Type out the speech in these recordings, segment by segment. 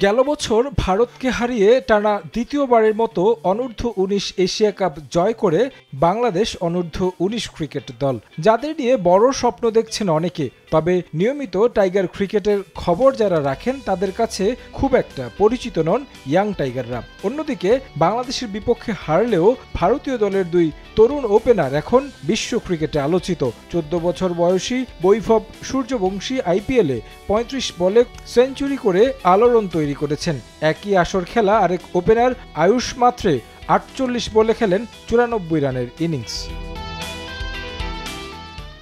গেল বছর ভারতকে হারিয়ে টানা দ্বিতীয়বারের মতো অনূর্ধ্ব-১৯ এশিয়া কাপ জয় করে বাংলাদেশ অনূর্ধ্ব-১৯ ক্রিকেট দল, যাদের নিয়ে বড় স্বপ্ন দেখছেন অনেকে। তবে নিয়মিত টাইগার ক্রিকেটের খবর যারা রাখেন তাদের কাছে খুব একটা পরিচিত নন ইয়াং টাইগাররা। অন্যদিকে বাংলাদেশের বিপক্ষে হারলেও ভারতীয় দলের দুই তরুণ ওপেনার এখন বিশ্ব ক্রিকেটে আলোচিত। ১৪ বছর বয়সী বৈভব সূর্যবংশী আইপিএলে ৩৫ বলে সেঞ্চুরি করে আলোড়ন তৈরি করেছেন। একই আসর খেলা আরেক ওপেনার আয়ুষ মাত্রে ৪৮ বলে খেলেন ৯৪ রানের ইনিংস।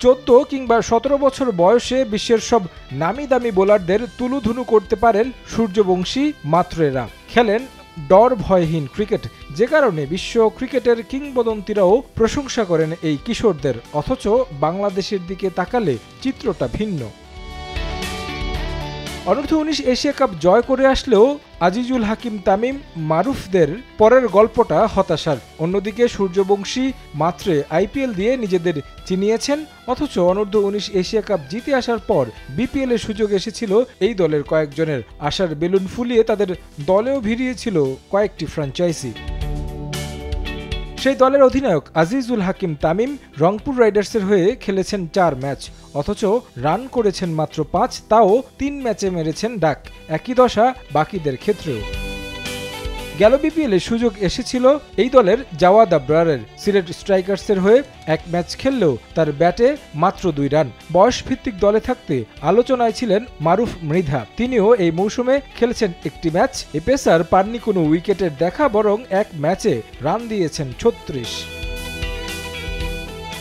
১৪ কিংবা ১৭ বছর বয়সে বিশ্বের সব নামি দামি বোলারদের তুলুধুলু করতে পারেন সূর্যবংশী মাত্রেরা। খেলেন ডর ভয়হীন ক্রিকেট, যে কারণে বিশ্ব ক্রিকেটের কিংবদন্তিরাও প্রশংসা করেন এই কিশোরদের। অথচ বাংলাদেশের দিকে তাকালে চিত্রটা ভিন্ন। অনূর্ধ্ব-১৯ এশিয়া কাপ জয় করে আসলেও আজিজুল হাকিম তামিম মারুফদের পরের গল্পটা হতাশার। অন্যদিকে সূর্যবংশী মাত্রে আইপিএল দিয়ে নিজেদের চিনিয়েছেন, অথচ অনূর্ধ্ব-১৯ এশিয়া কাপ জিতে আসার পর বিপিএলের সুযোগ এসেছিল এই দলের কয়েকজনের। আশার বেলুন ফুলিয়ে তাদের দলেও ভিড়িয়েছিল কয়েকটি ফ্র্যাঞ্চাইজি। সেই দলের অধিনায়ক আজিজুল হাকিম তামিম রংপুর রাইডার্সের হয়ে খেলেছেন ৪ ম্যাচ, অথচ রান করেছেন মাত্র ৫, তাও ৩ ম্যাচে মেরেছেন ডাক। একই দশা বাকিদের ক্ষেত্রেও। গেল বিপিএলে সুযোগ এসেছিল এই দলের জাওয়াদ আবরারের। সিলেট স্ট্রাইকার্সের হয়ে ১ ম্যাচ খেললেও তার ব্যাটে মাত্র ২ রান। বয়সভিত্তিক দলে থাকতে আলোচনায় ছিলেন মারুফ মৃধা, তিনিও এই মৌসুমে খেলেছেন ১টি ম্যাচ। এ পেসার পাননি কোনো উইকেটের দেখা, বরং ১ ম্যাচে রান দিয়েছেন ৩৬।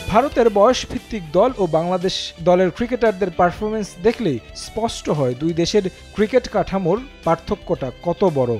ভারতের বয়সভিত্তিক দল ও বাংলাদেশ দলের ক্রিকেটারদের পারফরমেন্স দেখলেই স্পষ্ট হয় দুই দেশের ক্রিকেট কাঠামোর পার্থক্যটা কত বড়।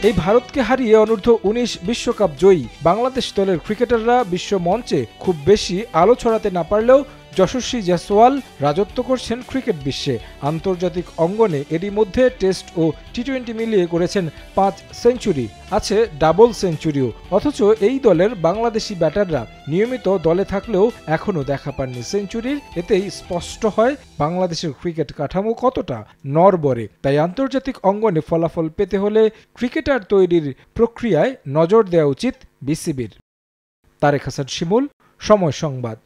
এই ভারতকে হারিয়ে অনূর্ধ্ব-১৯ বিশ্বকাপ জয়ী বাংলাদেশ দলের ক্রিকেটাররা বিশ্ব মঞ্চে খুব বেশি আলো ছড়াতে না পারলেও যশস্বী জয়সওয়াল রাজত্ব করছেন ক্রিকেট বিশ্বে। আন্তর্জাতিক অঙ্গনে এরই মধ্যে টেস্ট ও টি-২০ মিলিয়ে করেছেন ৫ সেঞ্চুরি, আছে ডাবল সেঞ্চুরিও। অথচ এই দলের বাংলাদেশি ব্যাটাররা নিয়মিত দলে থাকলেও এখনও দেখা পাননি সেঞ্চুরির। এতেই স্পষ্ট হয় বাংলাদেশের ক্রিকেট কাঠামো কতটা নড়বড়ে। তাই আন্তর্জাতিক অঙ্গনে ফলাফল পেতে হলে ক্রিকেটার তৈরির প্রক্রিয়ায় নজর দেওয়া উচিত বিসিবির। তারেক হাসান শিমুল, সময় সংবাদ।